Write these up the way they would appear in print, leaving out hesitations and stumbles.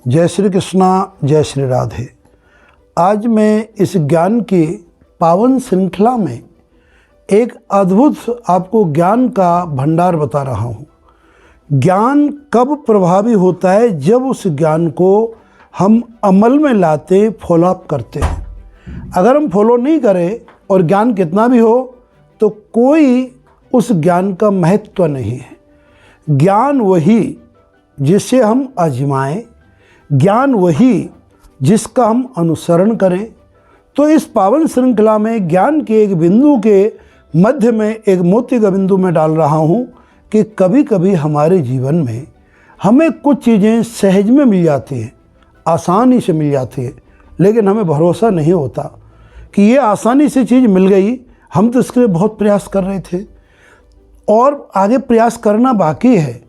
जय श्री कृष्णा, जय श्री राधे। आज मैं इस ज्ञान की पावन श्रृंखला में एक अद्भुत आपको ज्ञान का भंडार बता रहा हूँ। ज्ञान कब प्रभावी होता है? जब उस ज्ञान को हम अमल में लाते, फॉलो अप करते हैं। अगर हम फॉलो नहीं करें और ज्ञान कितना भी हो तो कोई उस ज्ञान का महत्व नहीं है। ज्ञान वही जिसे हम आजमाएं, ज्ञान वही जिसका हम अनुसरण करें। तो इस पावन श्रृंखला में ज्ञान के एक बिंदु के मध्य में एक मोती का बिंदु में डाल रहा हूँ कि कभी कभी हमारे जीवन में हमें कुछ चीज़ें सहज में मिल जाती हैं, आसानी से मिल जाती है, लेकिन हमें भरोसा नहीं होता कि ये आसानी से चीज़ मिल गई। हम तो इसके लिए बहुत प्रयास कर रहे थे और आगे प्रयास करना बाकी है,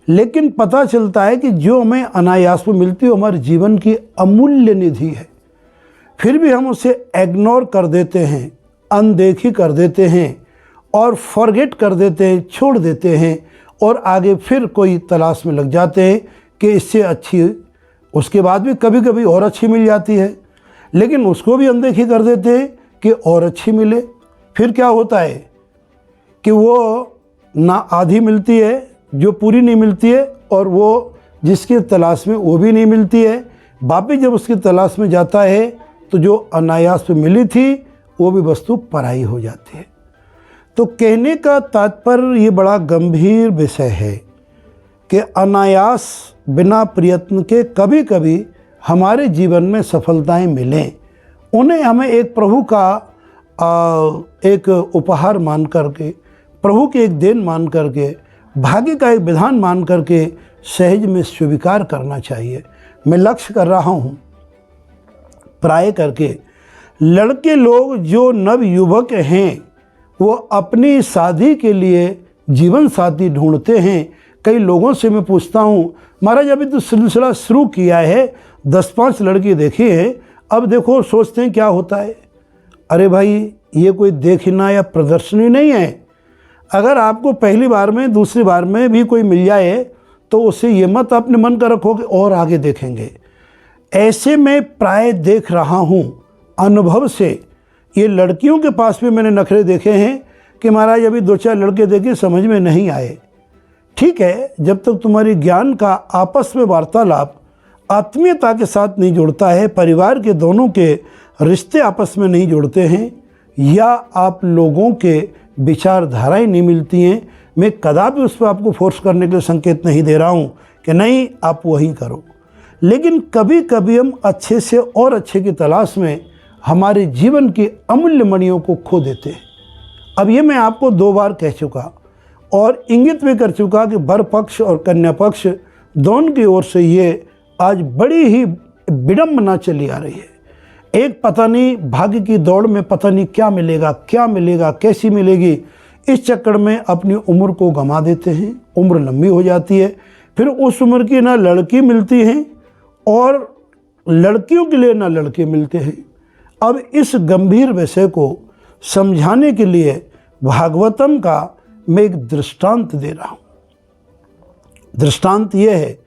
लेकिन पता चलता है कि जो हमें अनायास में मिलती है हमारे जीवन की अमूल्य निधि है। फिर भी हम उसे इग्नोर कर देते हैं, अनदेखी कर देते हैं और फॉरगेट कर देते हैं, छोड़ देते हैं और आगे फिर कोई तलाश में लग जाते हैं कि इससे अच्छी, उसके बाद भी कभी कभी और अच्छी मिल जाती है, लेकिन उसको भी अनदेखी कर देते हैं कि और अच्छी मिले। फिर क्या होता है कि वो ना आधी मिलती है, जो पूरी नहीं मिलती है, और वो जिसकी तलाश में वो भी नहीं मिलती है। वापिस जब उसकी तलाश में जाता है तो जो अनायास में मिली थी वो भी वस्तु पराई हो जाती है। तो कहने का तात्पर्य ये बड़ा गंभीर विषय है कि अनायास बिना प्रयत्न के कभी कभी हमारे जीवन में सफलताएं मिलें, उन्हें हमें एक प्रभु का एक उपहार मान करके, प्रभु की एक देन मान करके, भाग्य का एक विधान मान करके सहज में स्वीकार करना चाहिए। मैं लक्ष्य कर रहा हूँ प्राय करके लड़के लोग जो नव युवक हैं वो अपनी शादी के लिए जीवन साथी ढूंढते हैं। कई लोगों से मैं पूछता हूँ, महाराज अभी तो सिलसिला शुरू किया है, 10-5 लड़की देखी हैं, अब देखो सोचते हैं क्या होता है। अरे भाई, ये कोई देखना या प्रदर्शनी नहीं है। अगर आपको पहली बार में, दूसरी बार में भी कोई मिल जाए तो उससे ये मत अपने मन का रखो कि और आगे देखेंगे। ऐसे में प्राय देख रहा हूँ अनुभव से, ये लड़कियों के पास भी मैंने नखरे देखे हैं कि महाराज अभी 2-4 लड़के देखे, समझ में नहीं आए। ठीक है, जब तक तुम्हारी ज्ञान का आपस में वार्तालाप आत्मीयता के साथ नहीं जुड़ता है, परिवार के दोनों के रिश्ते आपस में नहीं जुड़ते हैं, या आप लोगों के विचारधाराएं नहीं मिलती हैं, मैं कदापि उस पर आपको फोर्स करने के लिए संकेत नहीं दे रहा हूँ कि नहीं आप वही करो। लेकिन कभी कभी हम अच्छे से और अच्छे की तलाश में हमारे जीवन की अमूल्य मणियों को खो देते हैं। अब ये मैं आपको 2 बार कह चुका और इंगित भी कर चुका कि वर पक्ष और कन्या पक्ष दोनों की ओर से ये आज बड़ी ही विडंबना चली आ रही है। एक पता नहीं भाग्य की दौड़ में पता नहीं क्या मिलेगा, क्या मिलेगा, कैसी मिलेगी, इस चक्कर में अपनी उम्र को गंवा देते हैं। उम्र लंबी हो जाती है, फिर उस उम्र की ना लड़की मिलती हैं और लड़कियों के लिए ना लड़के मिलते हैं। अब इस गंभीर विषय को समझाने के लिए भागवतम का मैं एक दृष्टांत दे रहा हूँ। दृष्टांत ये है,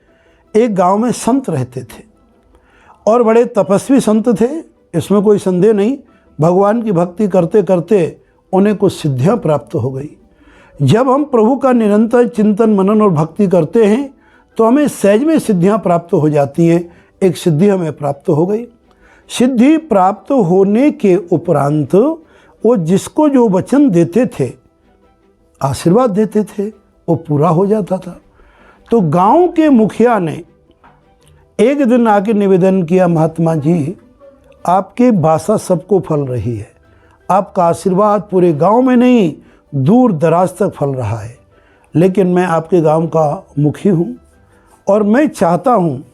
एक गांव में संत रहते थे और बड़े तपस्वी संत थे, इसमें कोई संदेह नहीं। भगवान की भक्ति करते करते उन्हें कुछ सिद्धियां प्राप्त हो गई। जब हम प्रभु का निरंतर चिंतन, मनन और भक्ति करते हैं तो हमें सहज में सिद्धियां प्राप्त हो जाती हैं। एक सिद्धि हमें प्राप्त हो गई। सिद्धि प्राप्त होने के उपरांत वो जिसको जो वचन देते थे, आशीर्वाद देते थे, वो पूरा हो जाता था। तो गांव के मुखिया ने एक दिन आके निवेदन किया, महात्मा जी आपके भाषा सबको फल रही है, आपका आशीर्वाद पूरे गांव में नहीं दूर दराज तक फल रहा है, लेकिन मैं आपके गांव का मुखी हूँ और मैं चाहता हूँ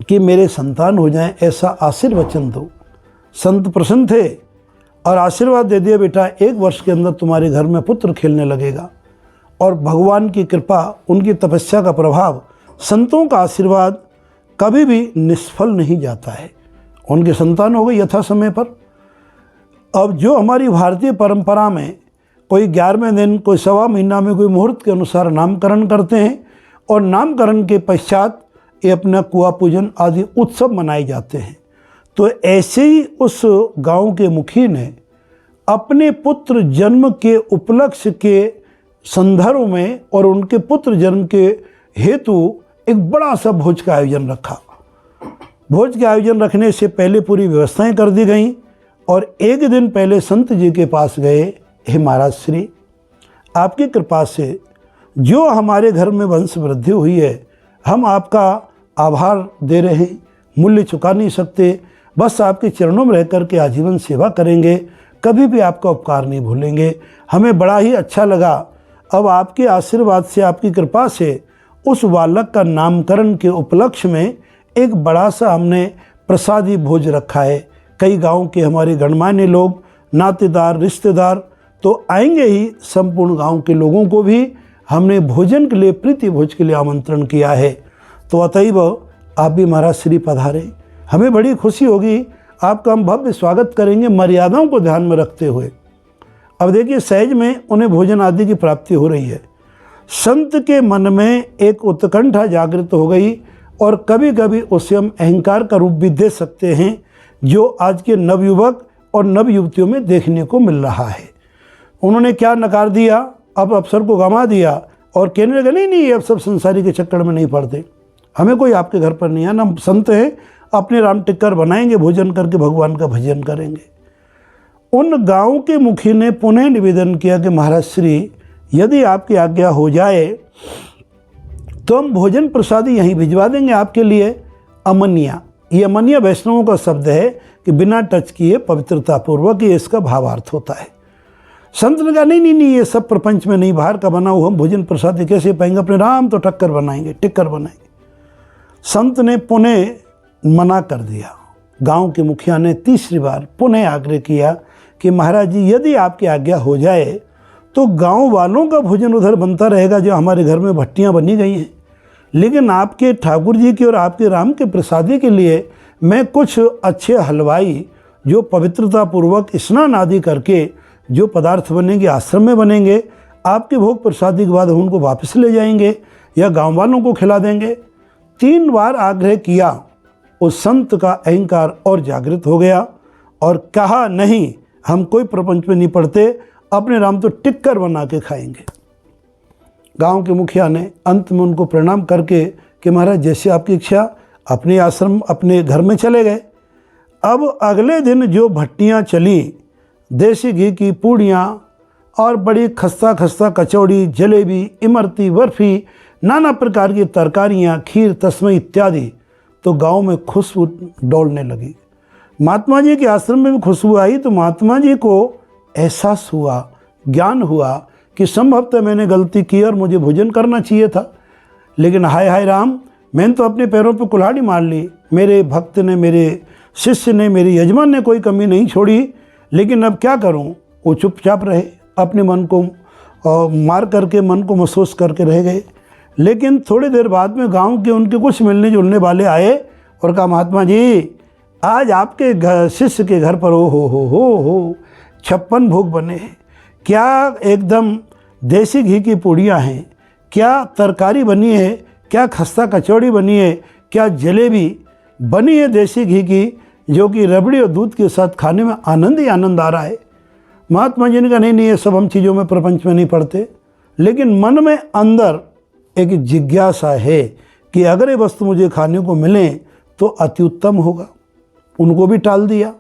कि मेरे संतान हो जाएं, ऐसा आशीर्वचन दो। संत प्रसन्न थे और आशीर्वाद दे दिया, बेटा 1 वर्ष के अंदर तुम्हारे घर में पुत्र खेलने लगेगा। और भगवान की कृपा, उनकी तपस्या का प्रभाव, संतों का आशीर्वाद कभी भी निष्फल नहीं जाता है। उनके संतान हो गए यथा समय पर। अब जो हमारी भारतीय परंपरा में कोई 11वें दिन, कोई 1.25 महीना में कोई मुहूर्त के अनुसार नामकरण करते हैं और नामकरण के पश्चात ये अपना कुआ पूजन आदि उत्सव मनाए जाते हैं। तो ऐसे ही उस गांव के मुखी ने अपने पुत्र जन्म के उपलक्ष्य के संदर्भ में और उनके पुत्र जन्म के हेतु एक बड़ा सा भोज का आयोजन रखा। भोज के आयोजन रखने से पहले पूरी व्यवस्थाएं कर दी गईं और एक दिन पहले संत जी के पास गए, हे महाराज श्री, आपकी कृपा से जो हमारे घर में वंश वृद्धि हुई है, हम आपका आभार दे रहे हैं, मूल्य चुका नहीं सकते, बस आपके चरणों में रह कर के आजीवन सेवा करेंगे, कभी भी आपका उपकार नहीं भूलेंगे। हमें बड़ा ही अच्छा लगा। अब आपके आशीर्वाद से, आपकी कृपा से उस बालक का नामकरण के उपलक्ष्य में एक बड़ा सा हमने प्रसादी भोज रखा है। कई गांव के हमारे गणमान्य लोग, नातेदार, रिश्तेदार तो आएंगे ही, संपूर्ण गांव के लोगों को भी हमने भोजन के लिए, प्रीति भोज के लिए आमंत्रण किया है। तो अतएव आप भी महाराज श्री पधारें, हमें बड़ी खुशी होगी, आपका हम भव्य स्वागत करेंगे मर्यादाओं को ध्यान में रखते हुए। अब देखिए, सहज में उन्हें भोजन आदि की प्राप्ति हो रही है। संत के मन में एक उत्कंठा जागृत हो गई और कभी कभी उसे हम अहंकार का रूप भी दे सकते हैं, जो आज के नवयुवक और नवयुवतियों में देखने को मिल रहा है। उन्होंने क्या नकार दिया, अब अवसर को गंवा दिया और कहने लगे, नहीं नहीं, अब सब संसारी के चक्कर में नहीं पड़ते, हमें कोई आपके घर पर नहीं है, हम संत हैं, अपने राम टिक्कर बनाएंगे, भोजन करके भगवान का भजन करेंगे। उन गांव के मुखी ने पुनः निवेदन किया कि महाराज श्री, यदि आपकी आज्ञा हो जाए तो हम भोजन प्रसादी यहीं भिजवा देंगे आपके लिए। अमनिया, ये अमनिया वैष्णवों का शब्द है कि बिना टच किए पवित्रता पूर्वक, ये इसका भावार्थ होता है। संत ने कहा, नहीं नहीं नहीं, ये सब प्रपंच में नहीं, बाहर का बना हुआ हम भोजन प्रसादी कैसे पाएंगे, अपने राम तो टक्कर बनाएंगे, टिक्कर बनाएंगे। संत ने पुनः मना कर दिया। गांव के मुखिया ने तीसरी बार पुनः आग्रह किया कि महाराज जी, यदि आपकी आज्ञा हो जाए तो गांव वालों का भोजन उधर बनता रहेगा, जो हमारे घर में भट्टियां बनी गई हैं, लेकिन आपके ठाकुर जी की और आपके राम के प्रसादी के लिए मैं कुछ अच्छे हलवाई, जो पवित्रता पूर्वक स्नान आदि करके जो पदार्थ बनेंगे आश्रम में बनेंगे, आपके भोग प्रसादी के बाद हम उनको वापस ले जाएंगे या गांव वालों को खिला देंगे। 3 बार आग्रह किया। उस संत का अहंकार और जागृत हो गया और कहा, नहीं, हम कोई प्रपंच में नहीं पड़ते, अपने राम तो टिक्कर बना के खाएंगे। गांव के मुखिया ने अंत में उनको प्रणाम करके कि महाराज जैसे आपकी इच्छा, अपने आश्रम, अपने घर में चले गए। अब अगले दिन जो भट्टियां चली, देसी घी की पूड़ियाँ और बड़ी खस्ता खस्ता कचौड़ी, जलेबी, इमरती, बर्फ़ी, नाना प्रकार की तरकारियाँ, खीर, तस्मई इत्यादि, तो गांव में खुशबू डोलने लगी। महात्मा जी के आश्रम में भी खुशबू आई तो महात्मा जी को एहसास हुआ, ज्ञान हुआ कि संभवतः मैंने गलती की और मुझे भोजन करना चाहिए था, लेकिन हाय हाय राम, मैंने तो अपने पैरों पे कुल्हाड़ी मार ली। मेरे भक्त ने, मेरे शिष्य ने, मेरे यजमान ने कोई कमी नहीं छोड़ी, लेकिन अब क्या करूं। वो चुपचाप रहे, अपने मन को मार करके, मन को महसूस करके रह गए। लेकिन थोड़ी देर बाद में गांव के उनके कुछ मिलने जुलने वाले आए और कहा, महात्मा जी, आज आपके शिष्य के घर पर हो 56 भोग बने हैं, क्या एकदम देसी घी की पूड़ियाँ हैं, क्या तरकारी बनी है, क्या खस्ता कचौड़ी बनी है, क्या जलेबी बनी है देसी घी की, जो कि रबड़ी और दूध के साथ खाने में आनंद ही आनंद आ रहा है। महात्मा जी ने कहा, नहीं नहीं, ये सब हम चीज़ों में प्रपंच में नहीं पड़ते, लेकिन मन में अंदर एक जिज्ञासा है कि अगर ये वस्तु मुझे खाने को मिले तो अति उत्तम होगा। उनको भी टाल दिया।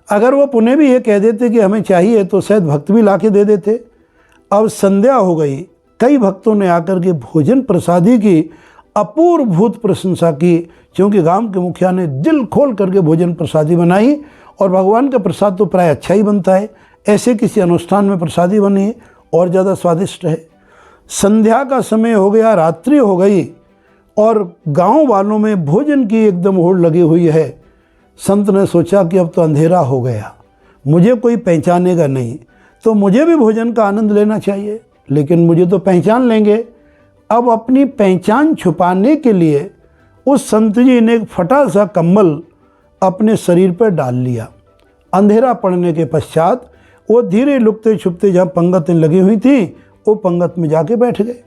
अगर वो पुनः भी ये कह देते कि हमें चाहिए तो शायद भक्त भी ला के दे देते। अब संध्या हो गई, कई भक्तों ने आकर के भोजन प्रसादी की अपूर्वभूत प्रशंसा की, क्योंकि गांव के मुखिया ने दिल खोल करके भोजन प्रसादी बनाई और भगवान का प्रसाद तो प्राय अच्छा ही बनता है, ऐसे किसी अनुष्ठान में प्रसादी बनी और ज़्यादा स्वादिष्ट है। संध्या का समय हो गया, रात्रि हो गई और गांव वालों में भोजन की एकदम होड़ लगी हुई है। संत ने सोचा कि अब तो अंधेरा हो गया, मुझे कोई पहचानेगा नहीं, तो मुझे भी भोजन का आनंद लेना चाहिए, लेकिन मुझे तो पहचान लेंगे। अब अपनी पहचान छुपाने के लिए उस संत जी ने एक फटा सा कंबल अपने शरीर पर डाल लिया। अंधेरा पड़ने के पश्चात वो धीरे लुकते छुपते जहाँ पंगतें लगी हुई थी, वो पंगत में जाके बैठ गए।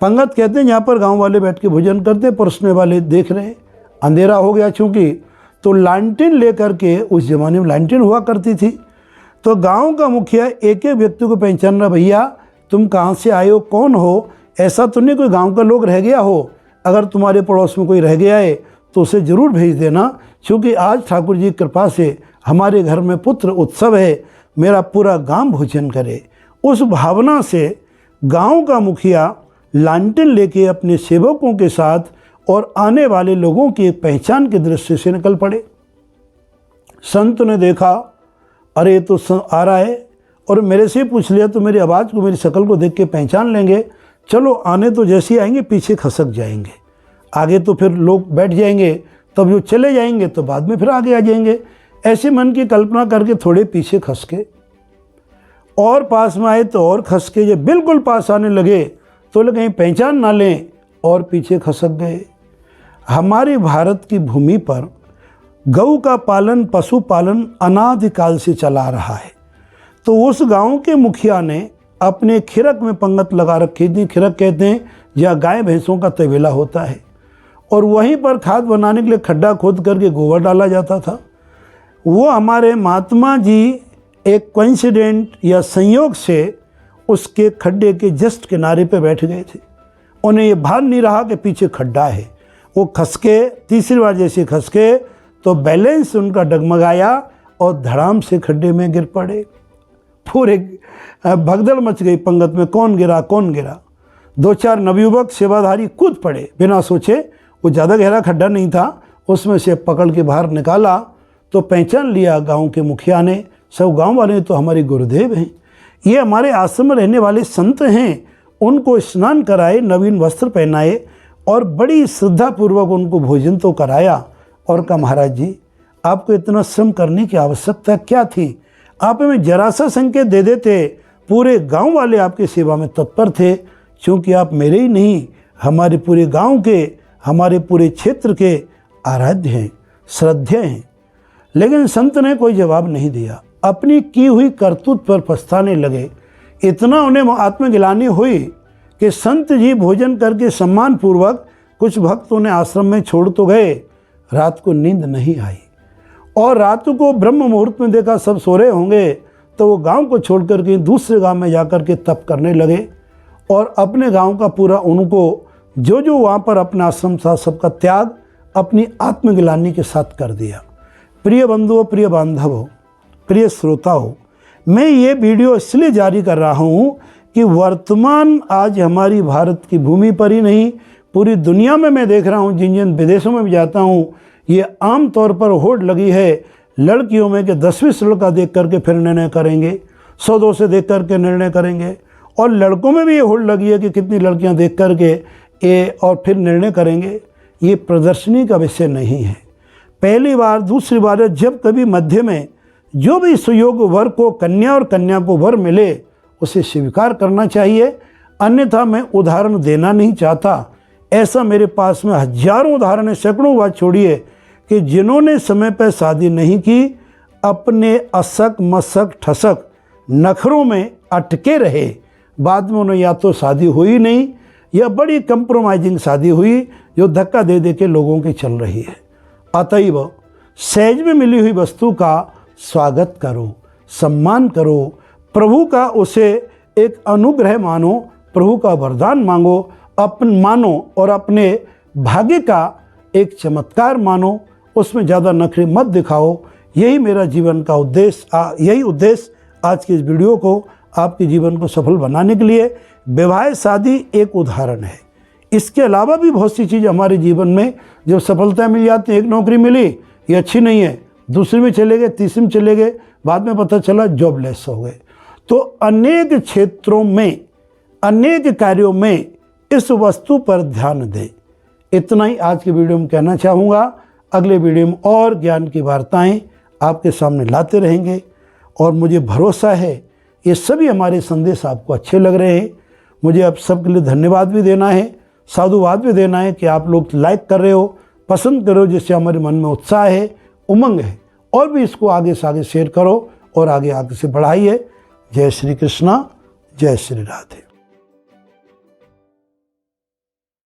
पंगत कहते हैं जहाँ पर गांव वाले बैठ के भोजन करते, परोसने वाले देख रहे हैं। अंधेरा हो गया चूँकि, तो लालटेन लेकर के, उस ज़माने में लालटेन हुआ करती थी, तो गांव का मुखिया एक एक व्यक्ति को पहचान रहा, भैया तुम कहाँ से आए हो, कौन हो, ऐसा तो नहीं कोई गांव का लोग रह गया हो, अगर तुम्हारे पड़ोस में कोई रह गया है तो उसे ज़रूर भेज देना, क्योंकि आज ठाकुर जी की कृपा से हमारे घर में पुत्र उत्सव है, मेरा पूरा गांव भोजन करे। उस भावना से गांव का मुखिया लालटेन लेके अपने सेवकों के साथ और आने वाले लोगों की पहचान के दृष्टि से निकल पड़े। संत ने देखा, अरे तो आ रहा है, और मेरे से पूछ लिया तो मेरी आवाज़ को, मेरी शक्ल को देख के पहचान लेंगे, चलो आने तो जैसे ही आएंगे पीछे खसक जाएंगे, आगे तो फिर लोग बैठ जाएंगे, तब जो चले जाएंगे तो बाद में फिर आगे आ जाएंगे। ऐसे मन की कल्पना करके थोड़े पीछे खसके, और पास में आए तो और खसके, जब बिल्कुल पास आने लगे तो लोग कहीं पहचान ना लें और पीछे खसक गए। हमारे भारत की भूमि पर गऊ का पालन, पशुपालन अनादिकाल से चला रहा है, तो उस गांव के मुखिया ने अपने खिरक में पंगत लगा रखी थी। खिरक कहते हैं जहाँ गाय भैंसों का तबेला होता है, और वहीं पर खाद बनाने के लिए खड्डा खोद करके गोबर डाला जाता था। वो हमारे महात्मा जी एक कोइंसिडेंट या संयोग से उसके खड्डे के जस्ट किनारे पे बैठ गए थे। उन्हें ये भान नहीं रहा कि पीछे खड्डा है। वो खसके, तीसरी बार जैसे खसके तो बैलेंस उनका डगमगाया और धड़ाम से खड्डे में गिर पड़े। पूरे भगदड़ मच गई पंगत में, कौन गिरा कौन गिरा। दो चार नवयुवक सेवाधारी कूद पड़े बिना सोचे, वो ज़्यादा गहरा खड्डा नहीं था, उसमें से पकड़ के बाहर निकाला तो पहचान लिया गांव के मुखिया ने। सब गांव वाले तो हमारे गुरुदेव हैं, ये हमारे आश्रम में रहने वाले संत हैं। उनको स्नान कराए, नवीन वस्त्र पहनाए और बड़ी श्रद्धापूर्वक उनको भोजन तो कराया, और कहा महाराज जी आपको इतना श्रम करने की आवश्यकता क्या थी, आप हमें जरा सा संकेत दे देते, पूरे गांव वाले आपकी सेवा में तत्पर थे, क्योंकि आप मेरे ही नहीं हमारे पूरे गांव के, हमारे पूरे क्षेत्र के आराध्य हैं, श्रद्धेय हैं। लेकिन संत ने कोई जवाब नहीं दिया, अपनी की हुई करतूत पर पछताने लगे। इतना उन्हें आत्मग्लानि हुई कि संत जी भोजन करके सम्मान पूर्वक कुछ भक्त उन्हें आश्रम में छोड़ तो गए, रात को नींद नहीं आई, और रात को ब्रह्म मुहूर्त में देखा सब सो रहे होंगे, तो वो गांव को छोड़ करके दूसरे गांव में जाकर के तप करने लगे, और अपने गांव का पूरा उनको जो जो वहाँ पर अपना आश्रम था सबका त्याग अपनी आत्मग्लानि के साथ कर दिया। प्रिय बंधुओं, प्रिय बांधवों, प्रिय श्रोताओं, मैं ये वीडियो इसलिए जारी कर रहा हूँ कि वर्तमान आज हमारी भारत की भूमि पर ही नहीं पूरी दुनिया में मैं देख रहा हूँ, जिन जिन विदेशों में भी जाता हूँ, ये आम तौर पर होड़ लगी है लड़कियों में कि 10-20 लड़का देख करके फिर निर्णय करेंगे, 100-200 से देख करके निर्णय करेंगे, और लड़कों में भी ये होड़ लगी है कि कितनी लड़कियां देख करके ये और फिर निर्णय करेंगे। ये प्रदर्शनी का विषय नहीं है। पहली बार, दूसरी बार जब कभी मध्य में जो भी सुयोग वर को कन्या और कन्या को वर मिले उसे स्वीकार करना चाहिए, अन्यथा मैं उदाहरण देना नहीं चाहता। ऐसा मेरे पास में हजारों उदाहरण है, सैकड़ों बात छोड़िए, कि जिन्होंने समय पर शादी नहीं की, अपने असक मसक ठसक नखरों में अटके रहे, बाद में उन्हें या तो शादी हुई नहीं या बड़ी कंप्रोमाइजिंग शादी हुई जो धक्का दे दे के लोगों की चल रही है। अतएव सहज में मिली हुई वस्तु का स्वागत करो, सम्मान करो, प्रभु का उसे एक अनुग्रह मानो, प्रभु का वरदान मांगो, मानो और अपने भाग्य का एक चमत्कार मानो, उसमें ज़्यादा नखरे मत दिखाओ। यही मेरा जीवन का उद्देश्य, यही उद्देश्य आज की इस वीडियो को आपके जीवन को सफल बनाने के लिए। विवाह शादी एक उदाहरण है, इसके अलावा भी बहुत सी चीज़ हमारे जीवन में जब सफलता मिल जाती है, एक नौकरी मिली ये अच्छी नहीं है, दूसरी में चले गए, तीसरी में चले गए, बाद में पता चला जॉबलेस हो गए। तो अनेक क्षेत्रों में, अनेक कार्यों में इस वस्तु पर ध्यान दें। इतना ही आज की वीडियो में कहना चाहूँगा। अगले वीडियो में और ज्ञान की वार्ताएं आपके सामने लाते रहेंगे, और मुझे भरोसा है ये सभी हमारे संदेश आपको अच्छे लग रहे हैं। मुझे आप सबके लिए धन्यवाद भी देना है, साधुवाद भी देना है कि आप लोग लाइक कर रहे हो, पसंद करो, जिससे हमारे मन में उत्साह है, उमंग है, और भी इसको आगे से आगे शेयर करो और आगे से बढ़ाइए। जय श्री कृष्णा, जय श्री राधे।